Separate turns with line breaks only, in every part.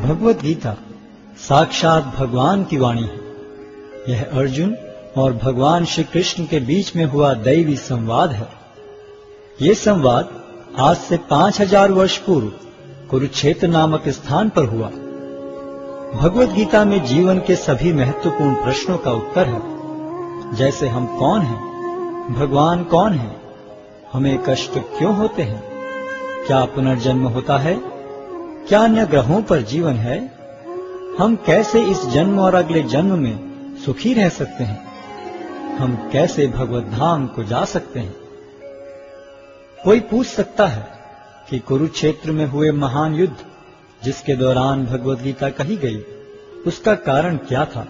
भगवत गीता साक्षात भगवान की वाणी है। यह अर्जुन और भगवान श्री कृष्ण के बीच में हुआ दैवी संवाद है। ये संवाद आज से 5000 वर्ष पूर्व कुरुक्षेत्र नामक स्थान पर हुआ। भगवत गीता में जीवन के सभी महत्वपूर्ण प्रश्नों का उत्तर है, जैसे हम कौन हैं, भगवान कौन है, हमें कष्ट क्यों होते हैं, क्या पुनर्जन्म होता है, क्या अन्य ग्रहों पर जीवन है, हम कैसे इस जन्म और अगले जन्म में सुखी रह सकते हैं, हम कैसे भगवत धाम को जा सकते हैं। कोई पूछ सकता है कि कुरुक्षेत्र में हुए महान युद्ध जिसके दौरान भगवत गीता कही गई, उसका कारण क्या था।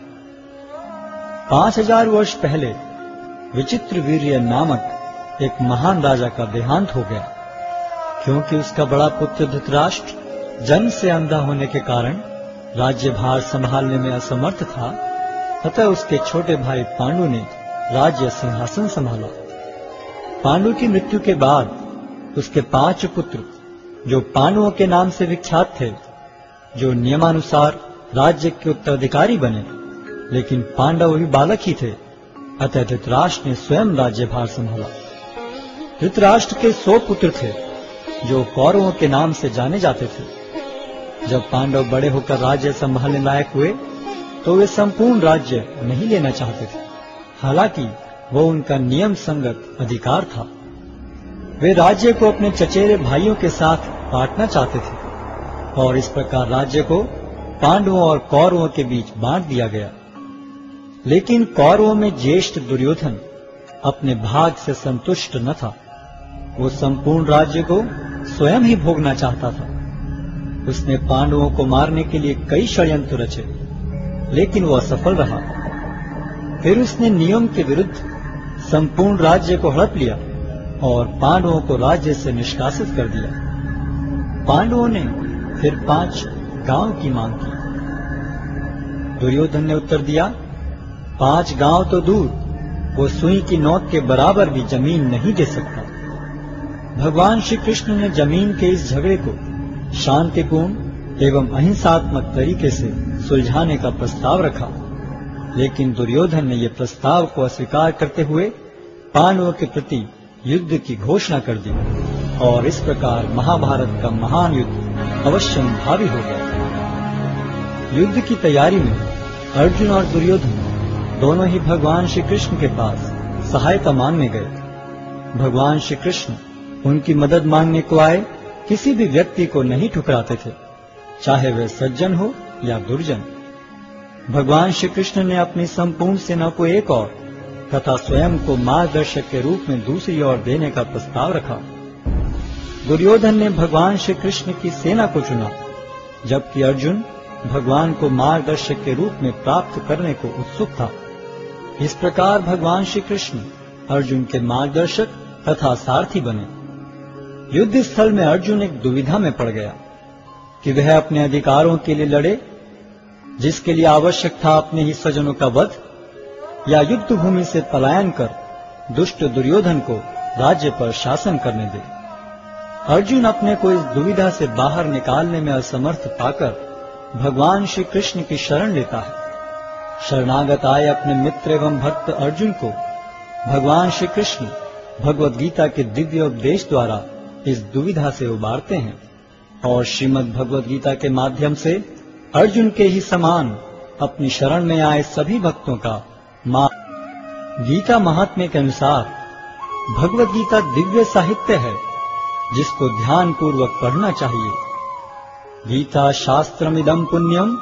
5000 वर्ष पहले विचित्रवीर्य नामक एक महान राजा का देहांत हो गया। क्योंकि उसका बड़ा पुत्र धृतराष्ट्र जन्म से अंधा होने के कारण राज्यभार संभालने में असमर्थ था, अतः उसके छोटे भाई पांडु ने राज्य सिंहासन संभाला। पांडु की मृत्यु के बाद उसके 5 पुत्र, जो पांडवों के नाम से विख्यात थे, जो नियमानुसार राज्य के उत्तराधिकारी बने, लेकिन पांडव भी बालक ही थे, अतः धृतराष्ट्र ने स्वयं राज्यभार संभाला। धृतराष्ट्र के 100 पुत्र थे, जो कौरवों के नाम से जाने जाते थे। जब पांडव बड़े होकर राज्य संभालने लायक हुए, तो वे संपूर्ण राज्य नहीं लेना चाहते थे, हालांकि वो उनका नियम संगत अधिकार था। वे राज्य को अपने चचेरे भाइयों के साथ बांटना चाहते थे और इस प्रकार राज्य को पांडवों और कौरवों के बीच बांट दिया गया। लेकिन कौरवों में ज्येष्ठ दुर्योधन अपने भाग से संतुष्ट न था। वो संपूर्ण राज्य को स्वयं ही भोगना चाहता था। उसने पांडवों को मारने के लिए कई षड्यंत्र रचे, लेकिन वो असफल रहा। फिर उसने नियम के विरुद्ध संपूर्ण राज्य को हड़प लिया और पांडवों को राज्य से निष्कासित कर दिया। पांडवों ने फिर 5 गांव की मांग की। दुर्योधन ने उत्तर दिया, 5 गांव तो दूर, वो सुई की नोक के बराबर भी जमीन नहीं दे सकता। भगवान श्री कृष्ण ने जमीन के इस झगड़े को शांतिपूर्ण एवं अहिंसात्मक तरीके से सुलझाने का प्रस्ताव रखा, लेकिन दुर्योधन ने यह प्रस्ताव को अस्वीकार करते हुए पांडवों के प्रति युद्ध की घोषणा कर दी और इस प्रकार महाभारत का महान युद्ध अवश्यंभावी हो गया। युद्ध की तैयारी में अर्जुन और दुर्योधन दोनों ही भगवान श्री कृष्ण के पास सहायता मांगने गए। भगवान श्री कृष्ण उनकी मदद मांगने को आए किसी भी व्यक्ति को नहीं ठुकराते थे, चाहे वह सज्जन हो या दुर्जन। भगवान श्री कृष्ण ने अपनी संपूर्ण सेना को एक ओर तथा स्वयं को मार्गदर्शक के रूप में दूसरी ओर देने का प्रस्ताव रखा। दुर्योधन ने भगवान श्री कृष्ण की सेना को चुना, जबकि अर्जुन भगवान को मार्गदर्शक के रूप में प्राप्त करने को उत्सुक था। इस प्रकार भगवान श्री कृष्ण अर्जुन के मार्गदर्शक तथा सारथी बने। युद्ध स्थल में अर्जुन एक दुविधा में पड़ गया कि वह अपने अधिकारों के लिए लड़े, जिसके लिए आवश्यक था अपने ही स्वजनों का वध, या युद्ध भूमि से पलायन कर दुष्ट दुर्योधन को राज्य पर शासन करने दे। अर्जुन अपने को इस दुविधा से बाहर निकालने में असमर्थ पाकर भगवान श्री कृष्ण की शरण लेता है। शरणागत आए अपने मित्र एवं भक्त अर्जुन को भगवान श्री कृष्ण भगवत गीता के दिव्य उपदेश द्वारा इस दुविधा से उबारते हैं और श्रीमद् भगवत गीता के माध्यम से अर्जुन के ही समान अपनी शरण में आए सभी भक्तों का गीता महात्म्य के अनुसार भगवत गीता दिव्य साहित्य है, जिसको ध्यान पूर्वक पढ़ना चाहिए। गीता शास्त्रमिदं पुण्यम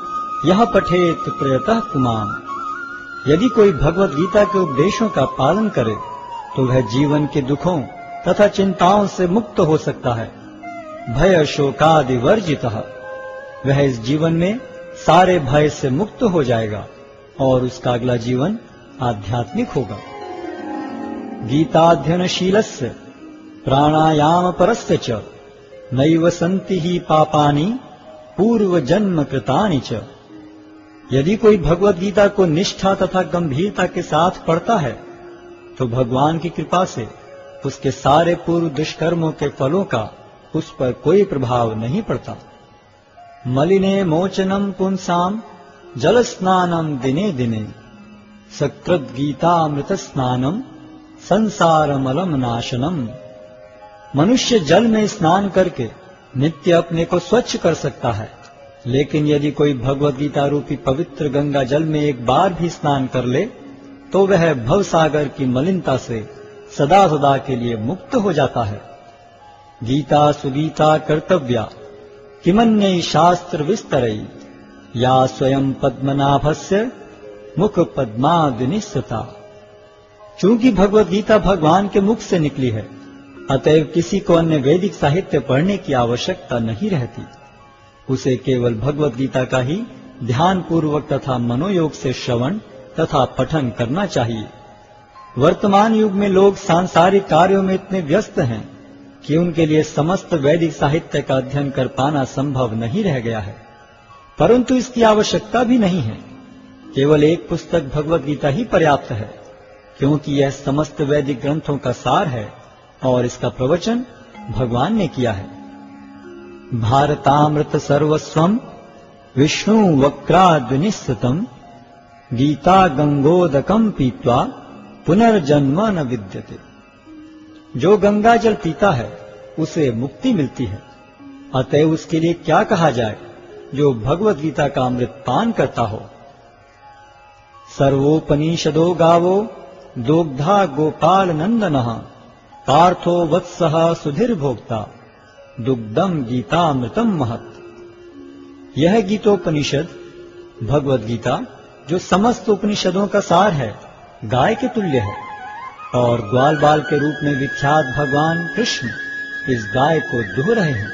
यह पठेत प्रयतः पुमान्। यदि कोई भगवत गीता के उपदेशों का पालन करे तो वह जीवन के दुखों तथा चिंताओं से मुक्त हो सकता है। भय शोकादि वर्जितः, वह इस जीवन में सारे भय से मुक्त हो जाएगा और उसका अगला जीवन आध्यात्मिक होगा। गीताध्ययनशीलस्य प्राणायाम परस्य च नैव सन्ति ही पापानि पूर्व जन्म कृतानि च। यदि कोई भगवत गीता को निष्ठा तथा गंभीरता के साथ पढ़ता है तो भगवान की कृपा से उसके सारे पूर्व दुष्कर्मों के फलों का उस पर कोई प्रभाव नहीं पड़ता। मलिने मोचनम पुंसाम जल स्नानम दिने दिने सकृत गीतामृत स्नानम संसारमलम नाशनम। मनुष्य जल में स्नान करके नित्य अपने को स्वच्छ कर सकता है, लेकिन यदि कोई भगवद गीता रूपी पवित्र गंगा जल में एक बार भी स्नान कर ले तो वह भव सागर की मलिनता से सदा सदा के लिए मुक्त हो जाता है। गीता सुगीता कर्तव्या किमन्यै शास्त्र विस्तरई या स्वयं पद्मनाभस्य मुख पद्मादिनिस्सता। चूंकि भगवद गीता भगवान के मुख से निकली है, अतएव किसी को अन्य वैदिक साहित्य पढ़ने की आवश्यकता नहीं रहती। उसे केवल भगवद गीता का ही ध्यान पूर्वक तथा मनोयोग से श्रवण तथा पठन करना चाहिए। वर्तमान युग में लोग सांसारिक कार्यों में इतने व्यस्त हैं कि उनके लिए समस्त वैदिक साहित्य का अध्ययन कर पाना संभव नहीं रह गया है, परंतु इसकी आवश्यकता भी नहीं है। केवल एक पुस्तक भगवद गीता ही पर्याप्त है, क्योंकि यह समस्त वैदिक ग्रंथों का सार है और इसका प्रवचन भगवान ने किया है। भारतामृत सर्वस्वम विष्णु वक्राद्विनिश्चितम गीता गंगोदकम पीत्वा पुनर्जन्म न विद्यते। जो गंगा जल पीता है उसे मुक्ति मिलती है, अतएव उसके लिए क्या कहा जाए जो भगवद गीता का अमृत पान करता हो। सर्वोपनिषदो गावो दोग्धा गोपाल नंदनः पार्थो वत्सः सुधीर भोक्ता दुग्धम गीतामृतम महत्। यह गीतोपनिषद भगवद गीता जो समस्त उपनिषदों का सार है, गाय के तुल्य है और ग्वाल बाल के रूप में विख्यात भगवान कृष्ण इस गाय को दुह रहे हैं।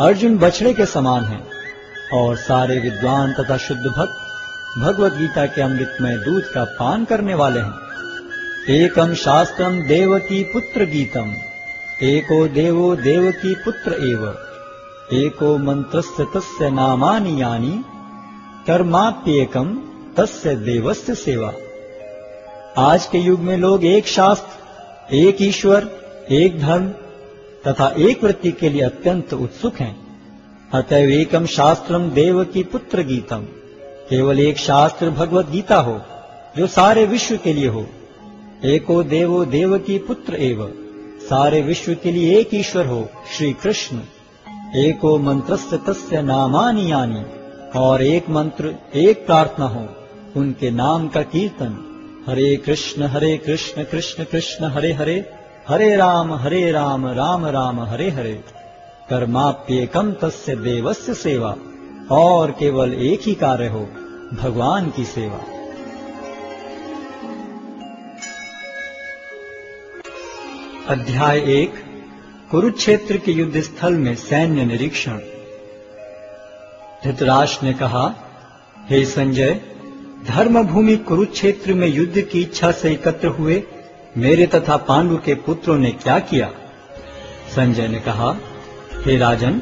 अर्जुन बछड़े के समान है और सारे विद्वान तथा शुद्ध भक्त भगवद गीता के अमृतमय दूध का पान करने वाले हैं। एकम शास्त्रम देवकी पुत्र गीतम एको देवो देवकी पुत्र एव एको मंत्रस्य तस्य नामानि यानि कर्माप्येकम तस्य देवस्य सेवा। आज के युग में लोग एक शास्त्र, एक ईश्वर, एक धर्म तथा एक वृत्ति के लिए अत्यंत उत्सुक हैं। अतएव एकम शास्त्रम देवकी पुत्र गीतम, केवल एक शास्त्र भगवद गीता हो जो सारे विश्व के लिए हो। एको देवो देवकी पुत्र एव, सारे विश्व के लिए एक ईश्वर हो श्री कृष्ण। एको मंत्रस्य तस्य नामानि यानि, और एक मंत्र एक प्रार्थना हो उनके नाम का कीर्तन। हरे कृष्ण कृष्ण कृष्ण हरे हरे, हरे राम राम राम हरे हरे। कर्माप्येकम तस्य देवस्य सेवा, और केवल एक ही कार्य हो, भगवान की सेवा। अध्याय 1 कुरुक्षेत्र के युद्ध स्थल में सैन्य निरीक्षण। धृतराष्ट्र ने कहा, हे संजय, धर्मभूमि कुरुक्षेत्र में युद्ध की इच्छा से एकत्र हुए मेरे तथा पांडु के पुत्रों ने क्या किया? संजय ने कहा, हे राजन,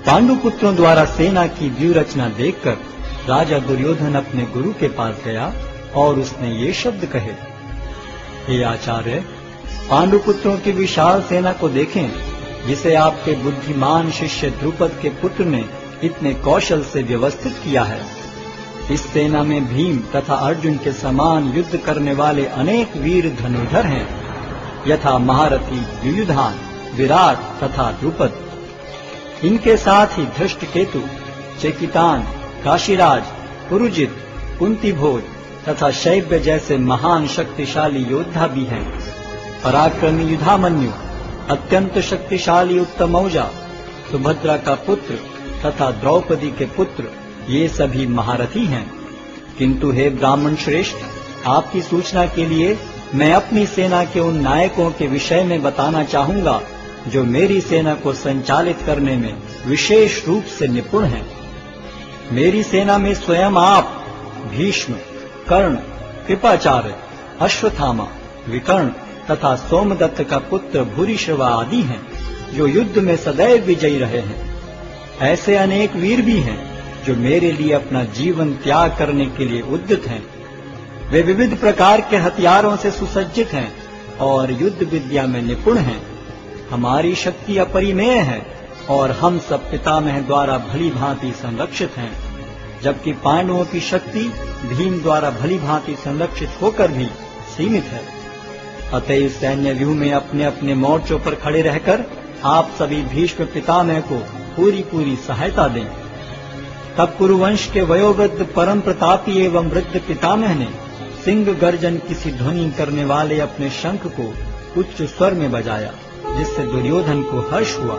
पांडु पुत्रों द्वारा सेना की व्यूह रचना देखकर राजा दुर्योधन अपने गुरु के पास गया और उसने ये शब्द कहे, हे आचार्य, पांडु पुत्रों की विशाल सेना को देखें, जिसे आपके बुद्धिमान शिष्य द्रुपद के पुत्र ने इतने कौशल से व्यवस्थित किया है। इस सेना में भीम तथा अर्जुन के समान युद्ध करने वाले अनेक वीर धनुर्धर हैं, यथा महारथी युयुधान, विराट तथा द्रुपद। इनके साथ ही धृष्टकेतु, चेकितान, काशीराज, पुरुजित, कुंतीभोज तथा शैब्य जैसे महान शक्तिशाली योद्धा भी हैं। पराक्रमी युधामन्यु, अत्यंत शक्तिशाली उत्तमौजा, सुभद्रा का पुत्र तथा द्रौपदी के पुत्र, ये सभी महारथी हैं। किंतु हे ब्राह्मण श्रेष्ठ, आपकी सूचना के लिए मैं अपनी सेना के उन नायकों के विषय में बताना चाहूंगा जो मेरी सेना को संचालित करने में विशेष रूप से निपुण हैं। मेरी सेना में स्वयं आप, भीष्म, कर्ण, कृपाचार्य, अश्वत्थामा, विकर्ण तथा सोमदत्त का पुत्र भूरिश्रवा आदि हैं, जो युद्ध में सदैव विजयी रहे हैं। ऐसे अनेक वीर भी हैं जो मेरे लिए अपना जीवन त्याग करने के लिए उद्यत हैं। वे विविध प्रकार के हथियारों से सुसज्जित हैं और युद्ध विद्या में निपुण हैं। हमारी शक्ति अपरिमेय है और हम सब पितामह द्वारा भली भांति संरक्षित हैं, जबकि पांडवों की शक्ति भीम द्वारा भली भांति संरक्षित होकर भी सीमित है। अतएव सैन्य व्यूह में अपने अपने मोर्चों पर खड़े रहकर आप सभी भीष्म पितामह को पूरी सहायता दें। तब कुरुवंश के वयोवृद्ध परम प्रतापी एवं वृद्ध पितामह ने सिंह गर्जन किसी ध्वनि करने वाले अपने शंख को उच्च स्वर में बजाया, जिससे दुर्योधन को हर्ष हुआ।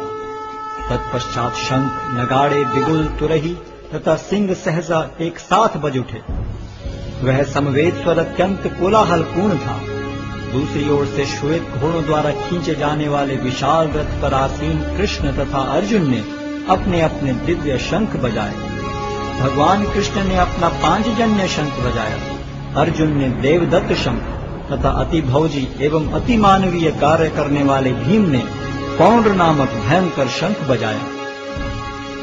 तत्पश्चात शंख, नगाड़े, बिगुल, तुरही तथा सिंह सहसा एक साथ बज उठे। वह समवेत स्वर अत्यंत कोलाहलपूर्ण था। दूसरी ओर से श्वेत घोड़ों द्वारा खींचे जाने वाले विशाल रथ पर आसीन कृष्ण तथा अर्जुन ने अपने अपने दिव्य शंख बजाए। भगवान कृष्ण ने अपना पांचजन्य शंख बजाया, अर्जुन ने देवदत्त शंख तथा अति भौजी एवं अति मानवीय कार्य करने वाले भीम ने पौंड्र नामक भयंकर शंख बजाया।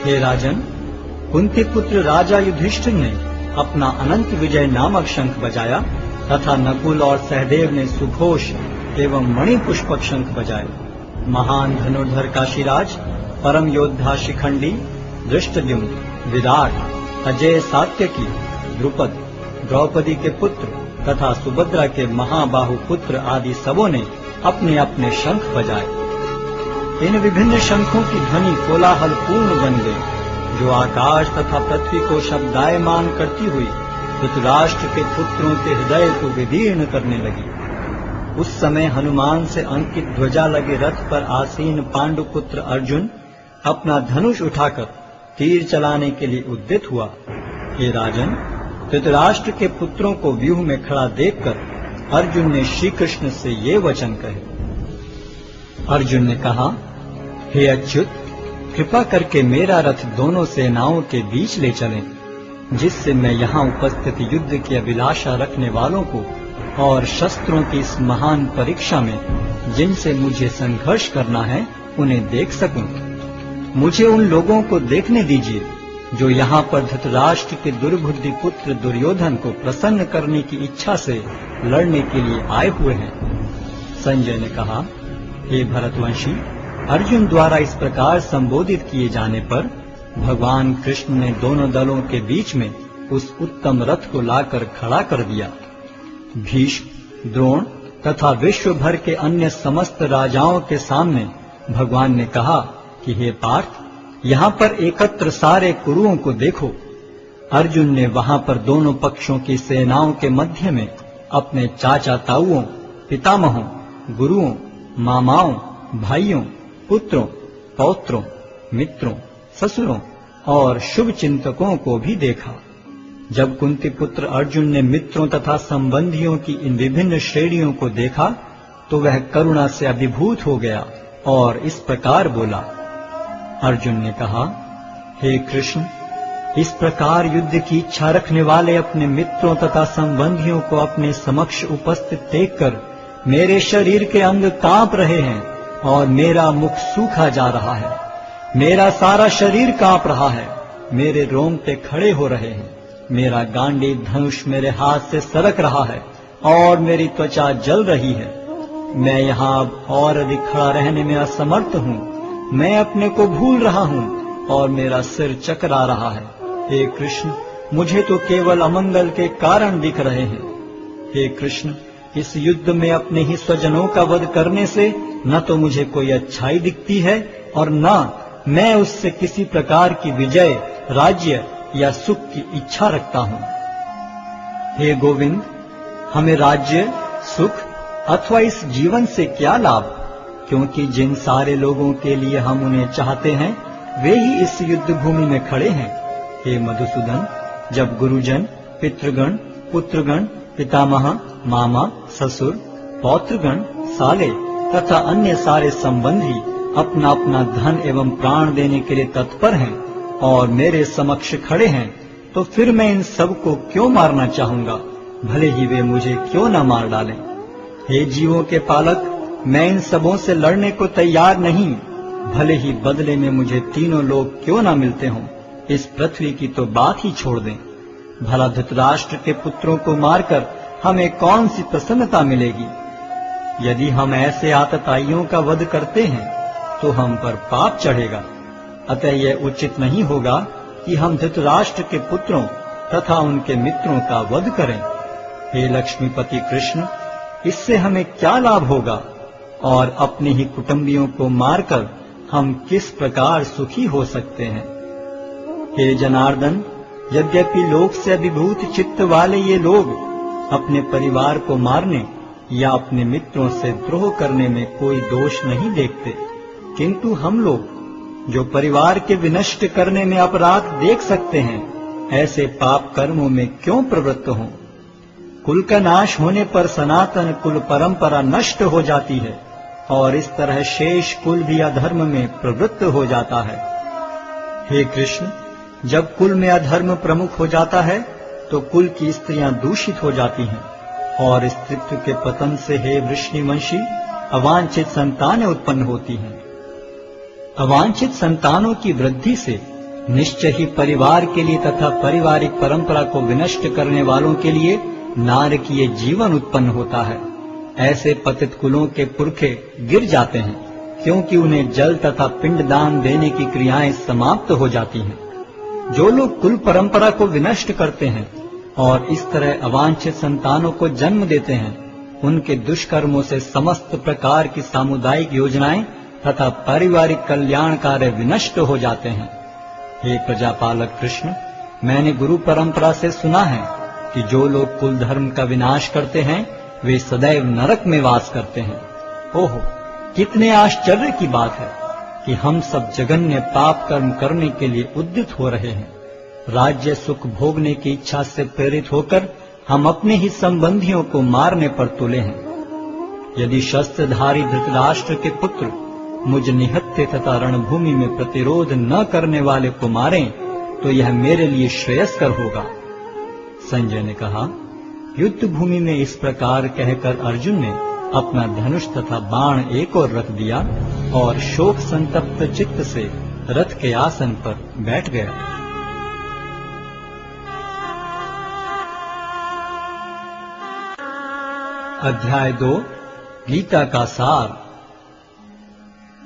हे राजन, कुंती पुत्र राजा युधिष्ठिर ने अपना अनंत विजय नामक शंख बजाया तथा नकुल और सहदेव ने सुघोष एवं मणिपुष्पक शंख बजाए। महान धनुर्धर काशीराज, परम योद्धा शिखंडी, धृष्टद्युम्न, विराट, अजय सात्यकी, द्रुपद, द्रौपदी के पुत्र तथा सुभद्रा के महाबाहु पुत्र आदि सबों ने अपने अपने शंख बजाए। इन विभिन्न शंखों की ध्वनि कोलाहलपूर्ण बन गई, जो आकाश तथा पृथ्वी को शब्दायमान करती हुई धृतराष्ट्र के पुत्रों के हृदय को विदीर्ण करने लगी। उस समय हनुमान से अंकित ध्वजा लगे रथ पर आसीन पांडुपुत्र अर्जुन अपना धनुष उठाकर तीर चलाने के लिए उद्यत हुआ। हे राजन, धृतराष्ट्र के पुत्रों को व्यूह में खड़ा देखकर अर्जुन ने श्री कृष्ण से ये वचन कहे। अर्जुन ने कहा, हे अच्युत, कृपा करके मेरा रथ दोनों सेनाओं के बीच ले चलें, जिससे मैं यहाँ उपस्थित युद्ध की अभिलाषा रखने वालों को और शस्त्रों की इस महान परीक्षा में जिनसे मुझे संघर्ष करना है उन्हें देख सकूं। मुझे उन लोगों को देखने दीजिए जो यहाँ पर धृतराष्ट्र के दुर्बुद्धि पुत्र दुर्योधन को प्रसन्न करने की इच्छा से लड़ने के लिए आए हुए हैं। संजय ने कहा, हे भरतवंशी, अर्जुन द्वारा इस प्रकार संबोधित किए जाने पर भगवान कृष्ण ने दोनों दलों के बीच में उस उत्तम रथ को लाकर खड़ा कर दिया। भीष्म, द्रोण तथा विश्व भर के अन्य समस्त राजाओं के सामने भगवान ने कहा कि हे पार्थ, यहाँ पर एकत्र सारे कुरुओं को देखो। अर्जुन ने वहां पर दोनों पक्षों की सेनाओं के मध्य में अपने चाचा ताऊओं, पितामहों, गुरुओं, मामाओं, भाइयों, पुत्रों, पौत्रों, मित्रों, ससुरों और शुभ चिंतकों को भी देखा। जब कुंती पुत्र अर्जुन ने मित्रों तथा संबंधियों की इन विभिन्न श्रेणियों को देखा तो वह करुणा से अभिभूत हो गया और इस प्रकार बोला। अर्जुन ने कहा, हे कृष्ण, इस प्रकार युद्ध की इच्छा रखने वाले अपने मित्रों तथा संबंधियों को अपने समक्ष उपस्थित देखकर मेरे शरीर के अंग कांप रहे हैं और मेरा मुख सूखा जा रहा है। मेरा सारा शरीर कांप रहा है, मेरे रोंगटे खड़े हो रहे हैं, मेरा गांडीव धनुष मेरे हाथ से सरक रहा है और मेरी त्वचा जल रही है। मैं यहाँ अब और अधिक खड़ा रहने में असमर्थ हूँ। मैं अपने को भूल रहा हूँ और मेरा सिर चकरा रहा है। हे कृष्ण, मुझे तो केवल अमंगल के कारण दिख रहे हैं। हे कृष्ण, इस युद्ध में अपने ही स्वजनों का वध करने से न तो मुझे कोई अच्छाई दिखती है और न मैं उससे किसी प्रकार की विजय, राज्य या सुख की इच्छा रखता हूँ। हे गोविंद, हमें राज्य, सुख अथवा इस जीवन से क्या लाभ, क्योंकि जिन सारे लोगों के लिए हम उन्हें चाहते हैं वे ही इस युद्ध भूमि में खड़े हैं। हे मधुसूदन, जब गुरुजन, पितृगण, पुत्रगण, पितामह, मामा, ससुर, पौत्रगण, साले तथा अन्य सारे संबंधी अपना अपना धन एवं प्राण देने के लिए तत्पर हैं और मेरे समक्ष खड़े हैं, तो फिर मैं इन सब को क्यों मारना चाहूंगा, भले ही वे मुझे क्यों न मार डालें। हे जीवों के पालक, मैं इन सबों से लड़ने को तैयार नहीं, भले ही बदले में मुझे तीनों लोग क्यों न मिलते हों। इस पृथ्वी की तो बात ही छोड़ दें। भला धृतराष्ट्र के पुत्रों को मारकर हमें कौन सी प्रसन्नता मिलेगी। यदि हम ऐसे आतताइयों का वध करते हैं तो हम पर पाप चढ़ेगा अतः यह उचित नहीं होगा कि हम धृतराष्ट्र के पुत्रों तथा उनके मित्रों का वध करें। हे लक्ष्मीपति कृष्ण, इससे हमें क्या लाभ होगा और अपने ही कुटुंबियों को मारकर हम किस प्रकार सुखी हो सकते हैं। हे जनार्दन, यद्यपि लोक से अभिभूत चित्त वाले ये लोग अपने परिवार को मारने या अपने मित्रों से द्रोह करने में कोई दोष नहीं देखते, किंतु हम लोग जो परिवार के विनष्ट करने में अपराध देख सकते हैं, ऐसे पाप कर्मों में क्यों प्रवृत्त हों। कुल का नाश होने पर सनातन कुल परंपरा नष्ट हो जाती है और इस तरह शेष कुल भी अधर्म में प्रवृत्त हो जाता है। हे कृष्ण, जब कुल में अधर्म प्रमुख हो जाता है तो कुल की स्त्रियां दूषित हो जाती हैं और स्त्रीत्व के पतन से हे वृष्णिवंशी अवांछित संतानें उत्पन्न होती हैं। अवांछित संतानों की वृद्धि से निश्चय ही परिवार के लिए तथा पारिवारिक परंपरा को विनष्ट करने वालों के लिए नारकीय जीवन उत्पन्न होता है। ऐसे पतित कुलों के पुरखे गिर जाते हैं, क्योंकि उन्हें जल तथा पिंडदान देने की क्रियाएं समाप्त हो जाती हैं। जो लोग कुल परंपरा को विनष्ट करते हैं और इस तरह अवांछित संतानों को जन्म देते हैं, उनके दुष्कर्मों से समस्त प्रकार की सामुदायिक योजनाएं तथा पारिवारिक कल्याण कार्य विनष्ट हो जाते हैं। हे प्रजापालक कृष्ण, मैंने गुरु परंपरा से सुना है कि जो लोग कुल धर्म का विनाश करते हैं वे सदैव नरक में वास करते हैं। ओहो, कितने आश्चर्य की बात है कि हम सब जघन्य पाप कर्म करने के लिए उद्यत हो रहे हैं। राज्य सुख भोगने की इच्छा से प्रेरित होकर हम अपने ही संबंधियों को मारने पर तुले हैं। यदि शस्त्रधारी धृतराष्ट्र के पुत्र मुझ निहत्थे तथा रणभूमि में प्रतिरोध न करने वाले को मारें तो यह मेरे लिए श्रेयस्कर होगा। संजय ने कहा, युद्ध भूमि में इस प्रकार कहकर अर्जुन ने अपना धनुष तथा बाण एक ओर रख दिया और शोक संतप्त चित्त से रथ के आसन पर बैठ गया। अध्याय 2 गीता का सार।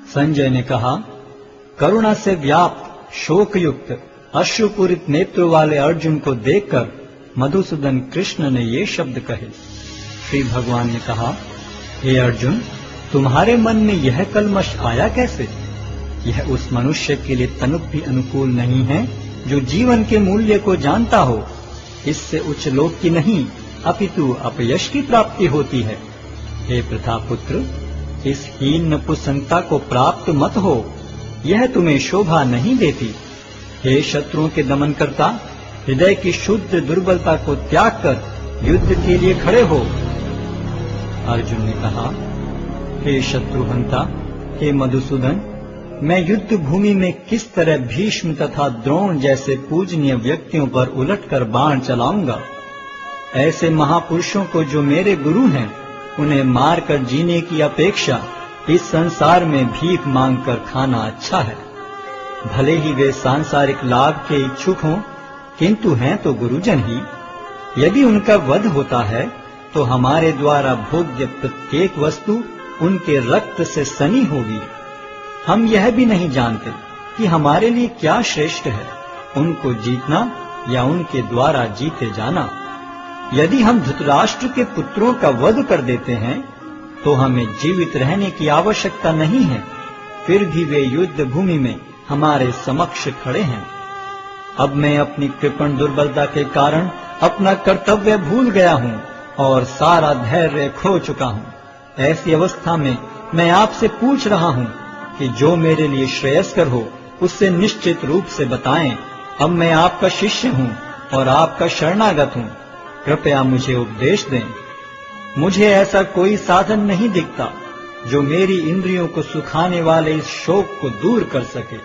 संजय ने कहा, करुणा से व्याप्त शोकयुक्त अश्रुपूरित नेत्रों वाले अर्जुन को देखकर मधुसूदन कृष्ण ने ये शब्द कहे। श्री भगवान ने कहा, हे अर्जुन, तुम्हारे मन में यह कलमश आया कैसे? यह उस मनुष्य के लिए तनिक भी अनुकूल नहीं है जो जीवन के मूल्य को जानता हो। इससे उच्च लोक की नहीं अपितु अपयश की प्राप्ति होती है। हे प्रतापुत्र, इस हीन नपुंसकता को प्राप्त मत हो, यह तुम्हें शोभा नहीं देती। हे शत्रुओं के दमन करता, हृदय की शुद्ध दुर्बलता को त्याग कर युद्ध के लिए खड़े हो। अर्जुन ने कहा, हे शत्रुहंता, हे मधुसूदन, मैं युद्ध भूमि में किस तरह भीष्म तथा द्रोण जैसे पूजनीय व्यक्तियों पर उलटकर बाण चलाऊंगा। ऐसे महापुरुषों को जो मेरे गुरु हैं, उन्हें मारकर जीने की अपेक्षा इस संसार में भीख मांगकर खाना अच्छा है। भले ही वे सांसारिक लाभ के इच्छुक हों, किंतु हैं तो गुरुजन ही। यदि उनका वध होता है तो हमारे द्वारा भोग्य प्रत्येक वस्तु उनके रक्त से सनी होगी। हम यह भी नहीं जानते कि हमारे लिए क्या श्रेष्ठ है, उनको जीतना या उनके द्वारा जीते जाना। यदि हम धृतराष्ट्र के पुत्रों का वध कर देते हैं तो हमें जीवित रहने की आवश्यकता नहीं है, फिर भी वे युद्ध भूमि में हमारे समक्ष खड़े हैं। अब मैं अपनी कृपण दुर्बलता के कारण अपना कर्तव्य भूल गया हूँ और सारा धैर्य खो चुका हूँ। ऐसी अवस्था में मैं आपसे पूछ रहा हूँ कि जो मेरे लिए श्रेयस्कर हो उससे निश्चित रूप से बताएं। अब मैं आपका शिष्य हूँ और आपका शरणागत हूँ, कृपया मुझे उपदेश दें। मुझे ऐसा कोई साधन नहीं दिखता जो मेरी इंद्रियों को सुखाने वाले इस शोक को दूर कर सके।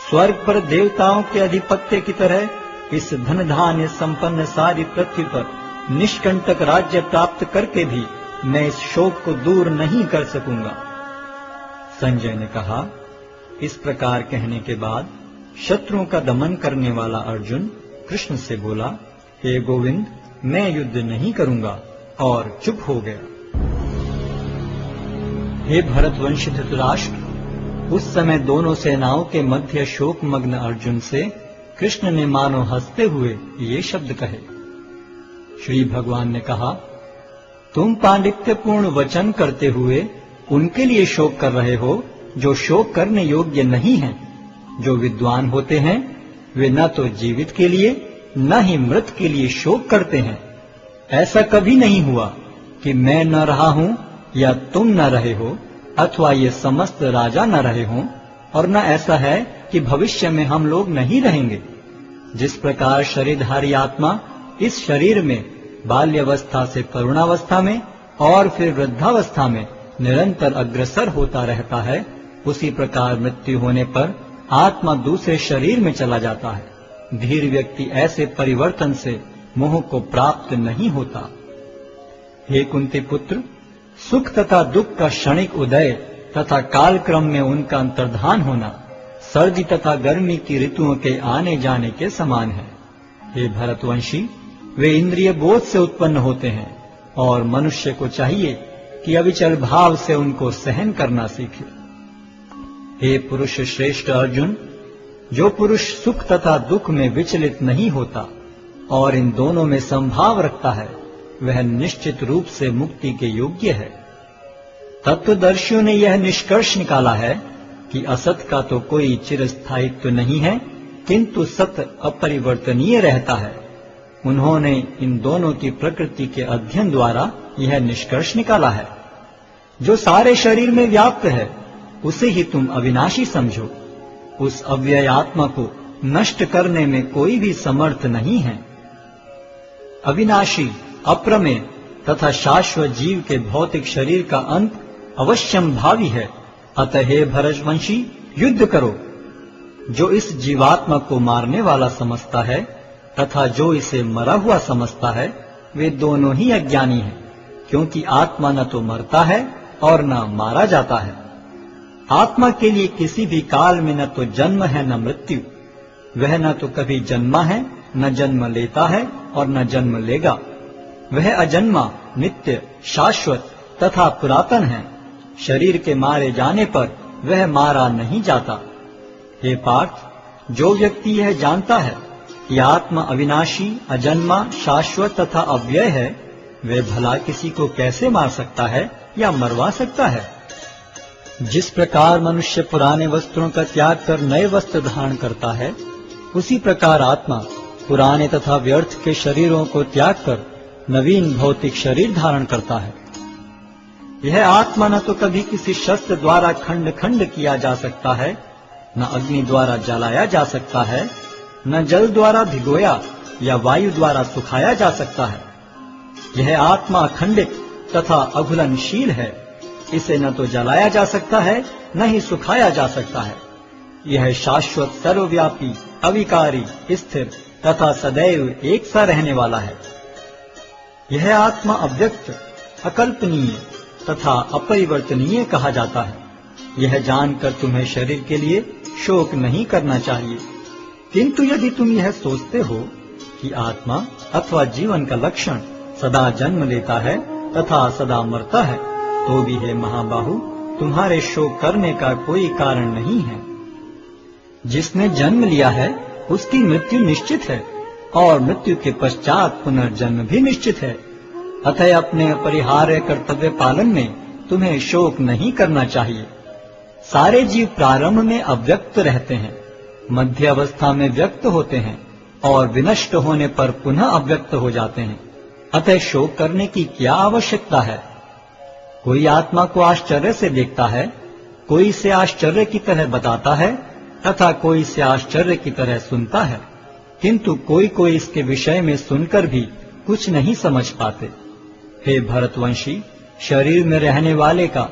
स्वर्ग पर देवताओं के अधिपत्य की तरह इस धन धान्य संपन्न सारी पृथ्वी पर निष्कंटक राज्य प्राप्त करके भी मैं इस शोक को दूर नहीं कर सकूंगा। संजय ने कहा, इस प्रकार कहने के बाद शत्रुओं का दमन करने वाला अर्जुन कृष्ण से बोला, हे गोविंद, मैं युद्ध नहीं करूंगा, और चुप हो गया। हे भरतवंशी धृतराष्ट्र, उस समय दोनों सेनाओं के मध्य शोकमग्न अर्जुन से कृष्ण ने मानो हंसते हुए ये शब्द कहे। श्री भगवान ने कहा, तुम पांडित्यपूर्ण वचन करते हुए उनके लिए शोक कर रहे हो जो शोक करने योग्य नहीं हैं। जो विद्वान होते हैं वे न तो जीवित के लिए न ही मृत के लिए शोक करते हैं। ऐसा कभी नहीं हुआ कि मैं न रहा हूं या तुम न रहे हो, अथवा ये समस्त राजा न रहे हों, और न ऐसा है कि भविष्य में हम लोग नहीं रहेंगे। जिस प्रकार शरीरधारी आत्मा इस शरीर में बाल्यावस्था से तरुणावस्था में और फिर वृद्धावस्था में निरंतर अग्रसर होता रहता है, उसी प्रकार मृत्यु होने पर आत्मा दूसरे शरीर में चला जाता है। धीर व्यक्ति ऐसे परिवर्तन से मोह को प्राप्त नहीं होता। हे कुंती पुत्र, सुख तथा दुख का क्षणिक उदय तथा कालक्रम में उनका अंतर्धान होना सर्दी तथा गर्मी की ऋतुओं के आने जाने के समान है। हे भरतवंशी, वे इंद्रिय बोध से उत्पन्न होते हैं और मनुष्य को चाहिए कि अविचल भाव से उनको सहन करना सीखे। हे पुरुष श्रेष्ठ अर्जुन, जो पुरुष सुख तथा दुख में विचलित नहीं होता और इन दोनों में संभाव रखता है, वह निश्चित रूप से मुक्ति के योग्य है। तत्वदर्शियों ने यह निष्कर्ष निकाला है कि असत का तो कोई चिरस्थायित्व नहीं है, किंतु सत अपरिवर्तनीय रहता है। उन्होंने इन दोनों की प्रकृति के अध्ययन द्वारा यह निष्कर्ष निकाला है। जो सारे शरीर में व्याप्त है उसे ही तुम अविनाशी समझो। उस अव्यय आत्मा को नष्ट करने में कोई भी समर्थ नहीं है। अविनाशी, अप्रमेय तथा शाश्वत जीव के भौतिक शरीर का अंत अवश्यम भावी है। अतः हे भरतवंशी, युद्ध करो। जो इस जीवात्मा को मारने वाला समझता है तथा जो इसे मरा हुआ समझता है, वे दोनों ही अज्ञानी हैं, क्योंकि आत्मा न तो मरता है और न मारा जाता है। आत्मा के लिए किसी भी काल में न तो जन्म है न मृत्यु। वह न तो कभी जन्मा है, न जन्म लेता है और न जन्म लेगा। वह अजन्मा, नित्य, शाश्वत तथा पुरातन है। शरीर के मारे जाने पर वह मारा नहीं जाता। हे पार्थ, जो व्यक्ति यह जानता है कि आत्मा अविनाशी, अजन्मा, शाश्वत तथा अव्यय है, वह भला किसी को कैसे मार सकता है या मरवा सकता है। जिस प्रकार मनुष्य पुराने वस्त्रों का त्याग कर नए वस्त्र धारण करता है, उसी प्रकार आत्मा पुराने तथा व्यर्थ के शरीरों को त्याग कर नवीन भौतिक शरीर धारण करता है। यह आत्मा न तो कभी किसी शस्त्र द्वारा खंड खंड किया जा सकता है, न अग्नि द्वारा जलाया जा सकता है, न जल द्वारा भिगोया या वायु द्वारा सुखाया जा सकता है। यह आत्मा अखंडित तथा अघुलनशील है। इसे न तो जलाया जा सकता है, न ही सुखाया जा सकता है। यह शाश्वत, सर्वव्यापी, अविकारी, स्थिर तथा सदैव एक सा रहने वाला है। यह आत्मा अव्यक्त, अकल्पनीय तथा अपरिवर्तनीय कहा जाता है। यह जानकर तुम्हें शरीर के लिए शोक नहीं करना चाहिए। किंतु यदि तुम यह सोचते हो कि आत्मा अथवा जीवन का लक्षण सदा जन्म लेता है तथा सदा मरता है, तो भी हे महाबाहु, तुम्हारे शोक करने का कोई कारण नहीं है। जिसने जन्म लिया है उसकी मृत्यु निश्चित है और मृत्यु के पश्चात पुनर्जन्म भी निश्चित है। अतः अपने अपरिहार्य कर्तव्य पालन में तुम्हें शोक नहीं करना चाहिए। सारे जीव प्रारंभ में अव्यक्त रहते हैं, मध्य अवस्था में व्यक्त होते हैं और विनष्ट होने पर पुनः अव्यक्त हो जाते हैं। अतः शोक करने की क्या आवश्यकता है। कोई आत्मा को आश्चर्य से देखता है, कोई इसे आश्चर्य की तरह बताता है तथा कोई इसे आश्चर्य की तरह सुनता है, किंतु कोई कोई इसके विषय में सुनकर भी कुछ नहीं समझ पाते। हे भरतवंशी, शरीर में रहने वाले का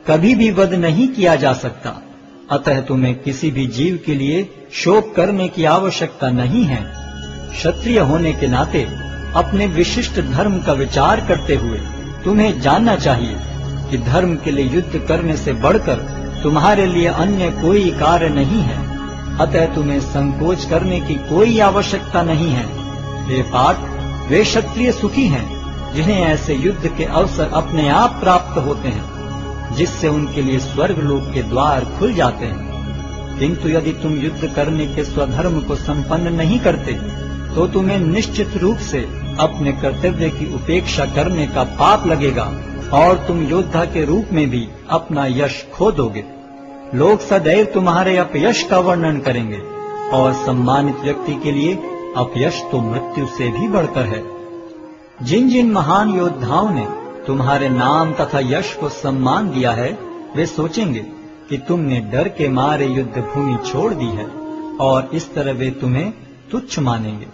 कभी भी वध नहीं किया जा सकता। अतः तुम्हें किसी भी जीव के लिए शोक करने की आवश्यकता नहीं है। क्षत्रिय होने के नाते अपने विशिष्ट धर्म का विचार करते हुए तुम्हें जानना चाहिए कि धर्म के लिए युद्ध करने से बढ़कर तुम्हारे लिए अन्य कोई कार्य नहीं है। अतः तुम्हें संकोच करने की कोई आवश्यकता नहीं है। हे पार्थ, वे क्षत्रिय सुखी हैं जिन्हें ऐसे युद्ध के अवसर अपने आप प्राप्त होते हैं। जिससे उनके लिए स्वर्ग लोक के द्वार खुल जाते हैं। किंतु यदि तुम युद्ध करने के स्वधर्म को संपन्न नहीं करते तो तुम्हें निश्चित रूप से अपने कर्तव्य की उपेक्षा करने का पाप लगेगा और तुम योद्धा के रूप में भी अपना यश खो दोगे। लोग सदैव तुम्हारे अपयश का वर्णन करेंगे और सम्मानित व्यक्ति के लिए अपयश तो मृत्यु से भी बढ़कर है। जिन जिन महान योद्धाओं ने तुम्हारे नाम तथा यश को सम्मान दिया है, वे सोचेंगे कि तुमने डर के मारे युद्ध भूमि छोड़ दी है और इस तरह वे तुम्हें तुच्छ मानेंगे।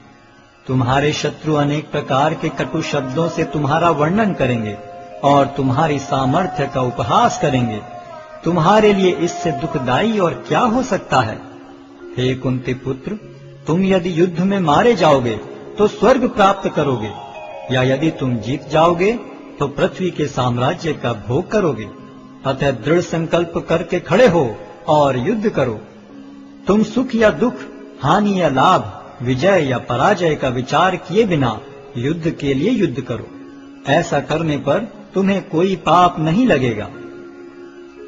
तुम्हारे शत्रु अनेक प्रकार के कटु शब्दों से तुम्हारा वर्णन करेंगे और तुम्हारी सामर्थ्य का उपहास करेंगे। तुम्हारे लिए इससे दुखदाई और क्या हो सकता है। हे कुंती पुत्र, तुम यदि युद्ध में मारे जाओगे तो स्वर्ग प्राप्त करोगे, या यदि तुम जीत जाओगे तो पृथ्वी के साम्राज्य का भोग करोगे। अतः दृढ़ संकल्प करके खड़े हो और युद्ध करो। तुम सुख या दुख, हानि या लाभ, विजय या पराजय का विचार किए बिना युद्ध के लिए युद्ध करो। ऐसा करने पर तुम्हें कोई पाप नहीं लगेगा।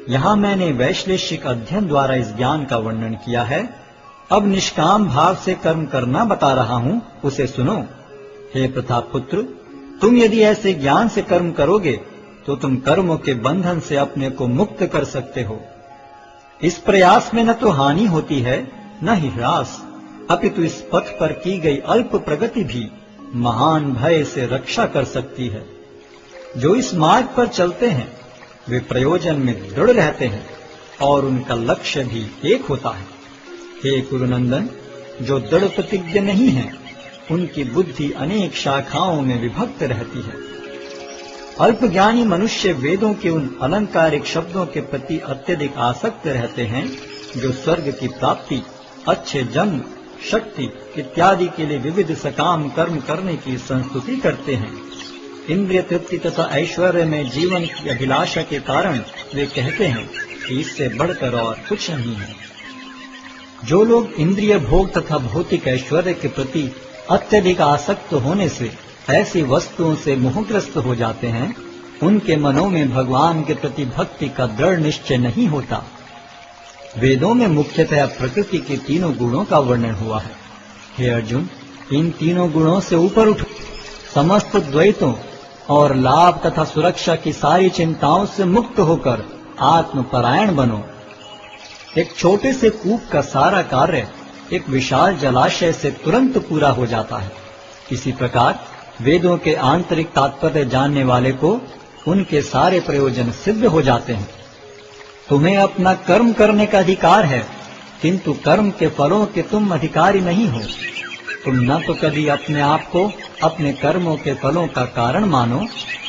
यहाँ मैंने वैश्लेषिक अध्ययन द्वारा इस ज्ञान का वर्णन किया है। अब निष्काम भाव से कर्म करना बता रहा हूँ, उसे सुनो। हे प्रताप पुत्र, तुम यदि ऐसे ज्ञान से कर्म करोगे तो तुम कर्मों के बंधन से अपने को मुक्त कर सकते हो। इस प्रयास में न तो हानि होती है न ही ह्रास, अपितु इस पथ पर की गई अल्प प्रगति भी महान भय से रक्षा कर सकती है। जो इस मार्ग पर चलते हैं वे प्रयोजन में दृढ़ रहते हैं और उनका लक्ष्य भी एक होता है। हे कुरुनंदन, जो दृढ़ प्रतिज्ञ नहीं है उनकी बुद्धि अनेक शाखाओं में विभक्त रहती है। अल्पज्ञानी मनुष्य वेदों के उन अलंकारिक शब्दों के प्रति अत्यधिक आसक्त रहते हैं जो स्वर्ग की प्राप्ति, अच्छे जन्म, शक्ति इत्यादि के लिए विविध सकाम कर्म करने की संस्तुति करते हैं। इंद्रिय तृप्ति तथा ऐश्वर्य में जीवन की अभिलाषा के कारण वे कहते हैं कि इससे बढ़कर और कुछ नहीं है। जो लोग इंद्रिय भोग तथा भौतिक ऐश्वर्य के प्रति अत्यधिक आसक्त होने से ऐसी वस्तुओं से मोहग्रस्त हो जाते हैं, उनके मनों में भगवान के प्रति भक्ति का दृढ़ निश्चय नहीं होता। वेदों में मुख्यतः प्रकृति के तीनों गुणों का वर्णन हुआ है। हे अर्जुन, इन तीनों गुणों से ऊपर उठो, समस्त द्वैतों और लाभ तथा सुरक्षा की सारी चिंताओं से मुक्त होकर आत्मपरायण बनो। एक छोटे से कूप का सारा कार्य एक विशाल जलाशय से तुरंत पूरा हो जाता है। इसी प्रकार वेदों के आंतरिक तात्पर्य जानने वाले को उनके सारे प्रयोजन सिद्ध हो जाते हैं। तुम्हें अपना कर्म करने का अधिकार है, किंतु कर्म के फलों के तुम अधिकारी नहीं हो। तुम न तो कभी अपने आप को अपने कर्मों के फलों का कारण मानो,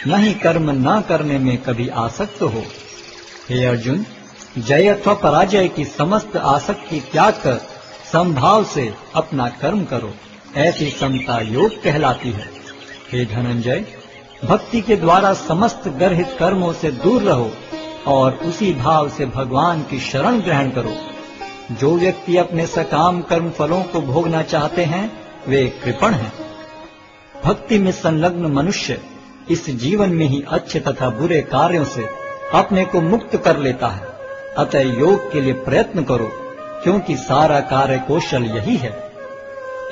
न ही कर्म न करने में कभी आसक्त हो। हे अर्जुन, जय अथवा पराजय की समस्त आसक्ति त्याग कर समभाव से अपना कर्म करो, ऐसी समता योग कहलाती है। हे धनंजय, भक्ति के द्वारा समस्त गर्हित कर्मों से दूर रहो और उसी भाव से भगवान की शरण ग्रहण करो। जो व्यक्ति अपने सकाम कर्म फलों को भोगना चाहते हैं वे कृपण हैं। भक्ति में संलग्न मनुष्य इस जीवन में ही अच्छे तथा बुरे कार्यों से अपने को मुक्त कर लेता है। अतः योग के लिए प्रयत्न करो, क्योंकि सारा कार्य कौशल यही है।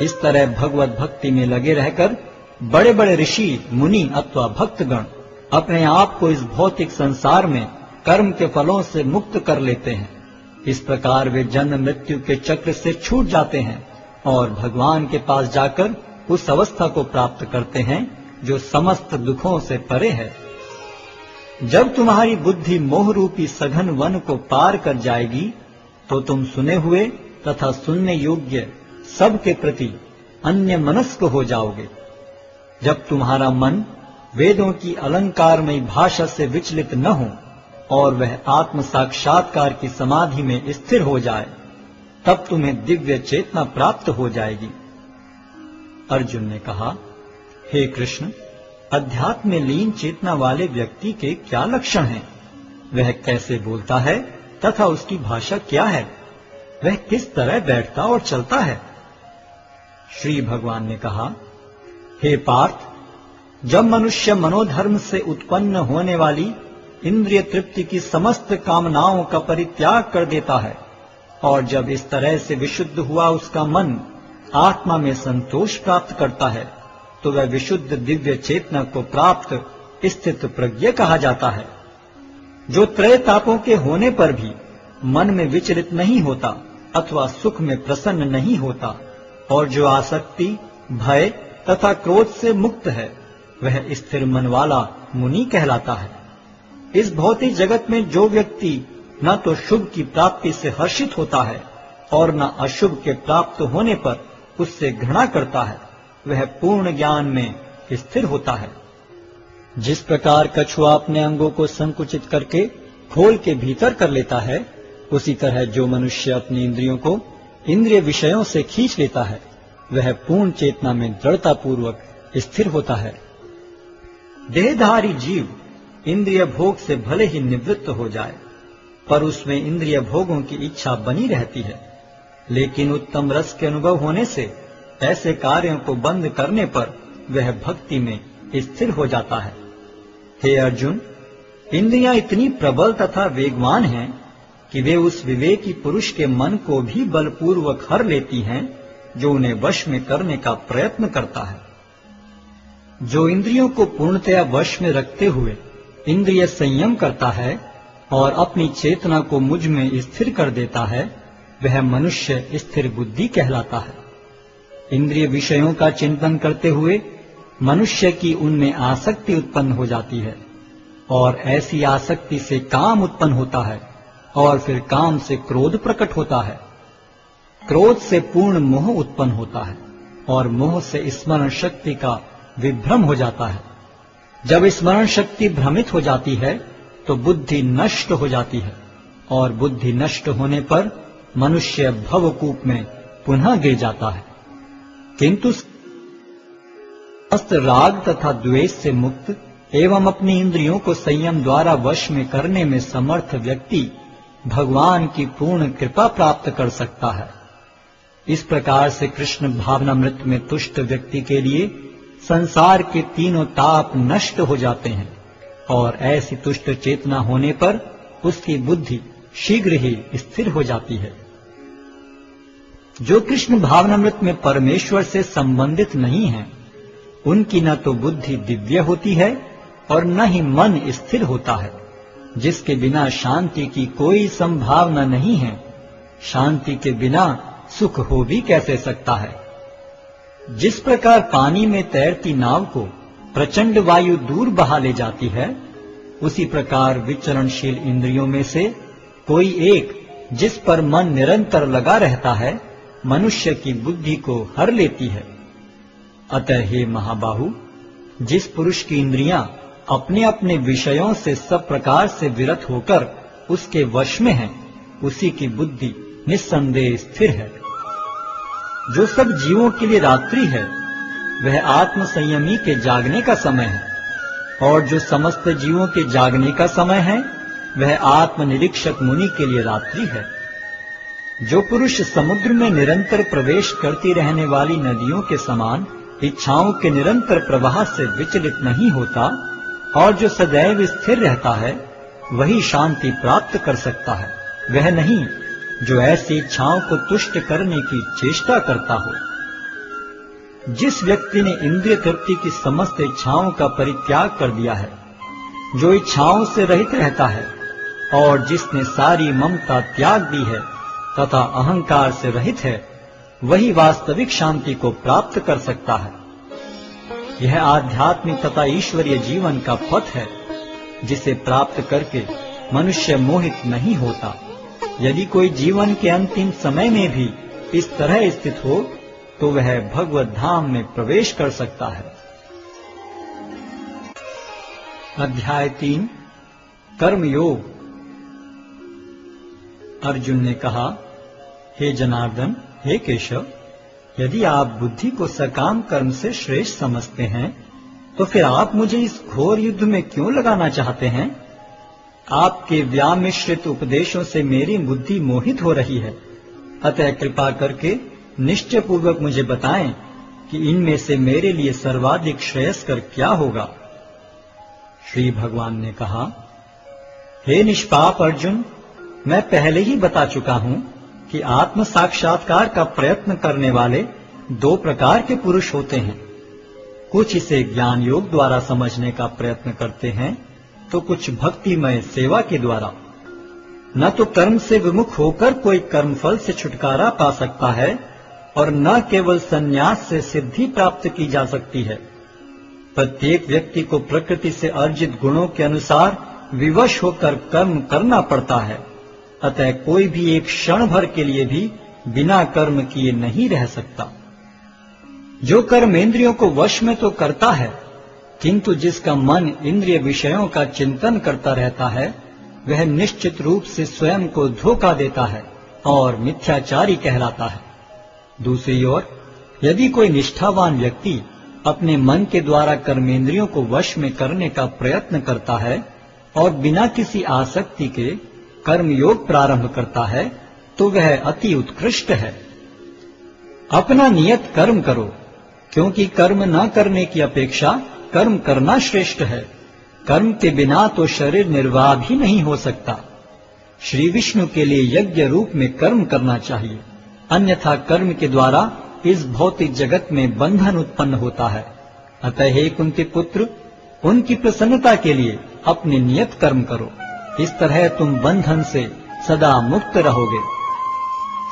इस तरह भगवत भक्ति में लगे रहकर बड़े बड़े ऋषि, मुनि अथवा भक्तगण अपने आप को इस भौतिक संसार में कर्म के फलों से मुक्त कर लेते हैं। इस प्रकार वे जन्म मृत्यु के चक्र से छूट जाते हैं और भगवान के पास जाकर उस अवस्था को प्राप्त करते हैं जो समस्त दुखों से परे है। जब तुम्हारी बुद्धि मोह रूपी सघन वन को पार कर जाएगी तो तुम सुने हुए तथा सुनने योग्य सब के प्रति अन्य मनस्क हो जाओगे। जब तुम्हारा मन वेदों की अलंकारमयी भाषा से विचलित न हो और वह आत्म साक्षात्कार की समाधि में स्थिर हो जाए, तब तुम्हें दिव्य चेतना प्राप्त हो जाएगी। अर्जुन ने कहा, हे कृष्ण, अध्यात्म में लीन चेतना वाले व्यक्ति के क्या लक्षण हैं? वह कैसे बोलता है तथा उसकी भाषा क्या है? वह किस तरह बैठता और चलता है? श्री भगवान ने कहा, हे पार्थ, जब मनुष्य मनोधर्म से उत्पन्न होने वाली इंद्रिय तृप्ति की समस्त कामनाओं का परित्याग कर देता है, और जब इस तरह से विशुद्ध हुआ उसका मन आत्मा में संतोष प्राप्त करता है, तो वह विशुद्ध दिव्य चेतना को प्राप्त स्थित प्रज्ञ कहा जाता है, जो त्रय तापों के होने पर भी मन में विचलित नहीं होता अथवा सुख में प्रसन्न नहीं होता, और जो आसक्ति, भय तथा क्रोध से मुक्त है, वह स्थिर मन वाला मुनि कहलाता है। इस भौतिक जगत में जो व्यक्ति न तो शुभ की प्राप्ति से हर्षित होता है और न अशुभ के प्राप्त होने पर उससे घृणा करता है, वह पूर्ण ज्ञान में स्थिर होता है। जिस प्रकार कछुआ अपने अंगों को संकुचित करके खोल के भीतर कर लेता है, उसी तरह जो मनुष्य अपनी इंद्रियों को इंद्रिय विषयों से खींच लेता है, वह पूर्ण चेतना में दृढ़ता पूर्वक स्थिर होता है। देहधारी जीव इंद्रिय भोग से भले ही निवृत्त हो जाए, पर उसमें इंद्रिय भोगों की इच्छा बनी रहती है, लेकिन उत्तम रस के अनुभव होने से ऐसे कार्यों को बंद करने पर वह भक्ति में स्थिर हो जाता है। हे अर्जुन, इंद्रियां इतनी प्रबल तथा वेगवान हैं कि वे उस विवेकी पुरुष के मन को भी बलपूर्वक हर लेती हैं, जो उन्हें वश में करने का प्रयत्न करता है। जो इंद्रियों को पूर्णतया वश में रखते हुए इंद्रिय संयम करता है और अपनी चेतना को मुझ में स्थिर कर देता है, वह मनुष्य स्थिर बुद्धि कहलाता है। इंद्रिय विषयों का चिंतन करते हुए मनुष्य की उनमें आसक्ति उत्पन्न हो जाती है, और ऐसी आसक्ति से काम उत्पन्न होता है, और फिर काम से क्रोध प्रकट होता है। क्रोध से पूर्ण मोह उत्पन्न होता है, और मोह से स्मरण शक्ति का विभ्रम हो जाता है। जब स्मरण शक्ति भ्रमित हो जाती है, तो बुद्धि नष्ट हो जाती है, और बुद्धि नष्ट होने पर मनुष्य भवकूप में पुनः गिर जाता है। किंतु समस्त राग तथा द्वेष से मुक्त एवं अपनी इंद्रियों को संयम द्वारा वश में करने में समर्थ व्यक्ति भगवान की पूर्ण कृपा प्राप्त कर सकता है। इस प्रकार से कृष्ण भावनामृत में तुष्ट व्यक्ति के लिए संसार के तीनों ताप नष्ट हो जाते हैं, और ऐसी तुष्ट चेतना होने पर उसकी बुद्धि शीघ्र ही स्थिर हो जाती है। जो कृष्ण भावनामृत में परमेश्वर से संबंधित नहीं है, उनकी न तो बुद्धि दिव्य होती है और न ही मन स्थिर होता है, जिसके बिना शांति की कोई संभावना नहीं है। शांति के बिना सुख हो भी कैसे सकता है। जिस प्रकार पानी में तैरती नाव को प्रचंड वायु दूर बहा ले जाती है, उसी प्रकार विचरणशील इंद्रियों में से कोई एक जिस पर मन निरंतर लगा रहता है, मनुष्य की बुद्धि को हर लेती है। अतः हे महाबाहु, जिस पुरुष की इंद्रियां अपने अपने विषयों से सब प्रकार से विरत होकर उसके वश में है, उसी की बुद्धि निस्संदेह स्थिर है। जो सब जीवों के लिए रात्रि है, वह आत्म संयमी के जागने का समय है, और जो समस्त जीवों के जागने का समय है, वह आत्मनिरीक्षक मुनि के लिए रात्रि है। जो पुरुष समुद्र में निरंतर प्रवेश करती रहने वाली नदियों के समान इच्छाओं के निरंतर प्रवाह से विचलित नहीं होता और जो सदैव स्थिर रहता है, वही शांति प्राप्त कर सकता है, वह नहीं जो ऐसी इच्छाओं को तुष्ट करने की चेष्टा करता हो। जिस व्यक्ति ने इंद्रिय तृप्ति की समस्त इच्छाओं का परित्याग कर दिया है, जो इच्छाओं से रहित रहता है, और जिसने सारी ममता त्याग दी है तथा अहंकार से रहित है, वही वास्तविक शांति को प्राप्त कर सकता है। यह आध्यात्मिक तथा ईश्वरीय जीवन का पथ है, जिसे प्राप्त करके मनुष्य मोहित नहीं होता। यदि कोई जीवन के अंतिम समय में भी इस तरह स्थित हो, तो वह भगवत धाम में प्रवेश कर सकता है। अध्याय 3 कर्मयोग। अर्जुन ने कहा, हे जनार्दन, हे केशव, यदि आप बुद्धि को सकाम कर्म से श्रेष्ठ समझते हैं, तो फिर आप मुझे इस घोर युद्ध में क्यों लगाना चाहते हैं? आपके व्यामिश्रित उपदेशों से मेरी बुद्धि मोहित हो रही है। अतः कृपा करके निश्चय पूर्वक मुझे बताएं कि इनमें से मेरे लिए सर्वाधिक श्रेयस्कर क्या होगा। श्री भगवान ने कहा, हे निष्पाप अर्जुन, मैं पहले ही बता चुका हूं कि आत्म साक्षात्कार का प्रयत्न करने वाले दो प्रकार के पुरुष होते हैं। कुछ इसे ज्ञान योग द्वारा समझने का प्रयत्न करते हैं, तो कुछ भक्तिमय सेवा के द्वारा। न तो कर्म से विमुख होकर कोई कर्मफल से छुटकारा पा सकता है और न केवल संन्यास से सिद्धि प्राप्त की जा सकती है। प्रत्येक व्यक्ति को प्रकृति से अर्जित गुणों के अनुसार विवश होकर कर्म करना पड़ता है। अतः कोई भी एक क्षण भर के लिए भी बिना कर्म किए नहीं रह सकता। जो कर्म इंद्रियों को वश में तो करता है, किंतु जिसका मन इंद्रिय विषयों का चिंतन करता रहता है, वह निश्चित रूप से स्वयं को धोखा देता है और मिथ्याचारी कहलाता है। दूसरी ओर यदि कोई निष्ठावान व्यक्ति अपने मन के द्वारा कर्मेंद्रियों को वश में करने का प्रयत्न करता है और बिना किसी आसक्ति के कर्म योग प्रारंभ करता है, तो वह अति उत्कृष्ट है। अपना नियत कर्म करो, क्योंकि कर्म न करने की अपेक्षा कर्म करना श्रेष्ठ है। कर्म के बिना तो शरीर निर्वाह भी नहीं हो सकता। श्री विष्णु के लिए यज्ञ रूप में कर्म करना चाहिए, अन्यथा कर्म के द्वारा इस भौतिक जगत में बंधन उत्पन्न होता है। अतः हे कुंती पुत्र, उनकी प्रसन्नता के लिए अपने नियत कर्म करो। इस तरह तुम बंधन से सदा मुक्त रहोगे।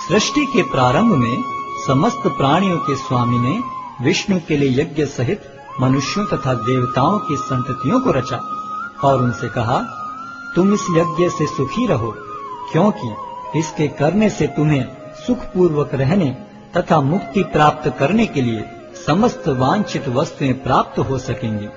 सृष्टि के प्रारंभ में समस्त प्राणियों के स्वामी ने विष्णु के लिए यज्ञ सहित मनुष्यों तथा देवताओं की संततियों को रचा और उनसे कहा, तुम इस यज्ञ से सुखी रहो, क्योंकि इसके करने से तुम्हें सुखपूर्वक रहने तथा मुक्ति प्राप्त करने के लिए समस्त वांछित वस्तुएं प्राप्त हो सकेंगी।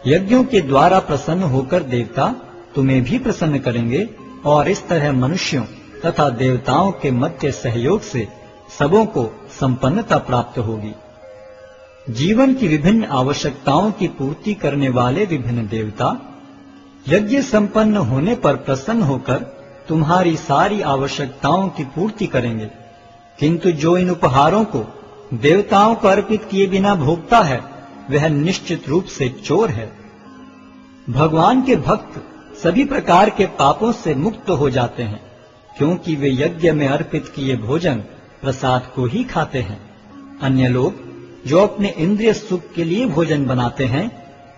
यज्ञों के द्वारा प्रसन्न होकर देवता तुम्हें भी प्रसन्न करेंगे और इस तरह मनुष्यों तथा देवताओं के मध्य सहयोग से सबों को संपन्नता प्राप्त होगी। जीवन की विभिन्न आवश्यकताओं की पूर्ति करने वाले विभिन्न देवता यज्ञ संपन्न होने पर प्रसन्न होकर तुम्हारी सारी आवश्यकताओं की पूर्ति करेंगे, किंतु जो इन उपहारों को देवताओं को अर्पित किए बिना भोगता है, वह निश्चित रूप से चोर है। भगवान के भक्त सभी प्रकार के पापों से मुक्त हो जाते हैं, क्योंकि वे यज्ञ में अर्पित किए भोजन प्रसाद को ही खाते हैं। अन्य लोग जो अपने इंद्रिय सुख के लिए भोजन बनाते हैं,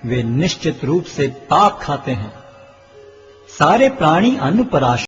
वे निश्चित रूप से पाप खाते हैं। सारे प्राणी अन्न पर आश्रित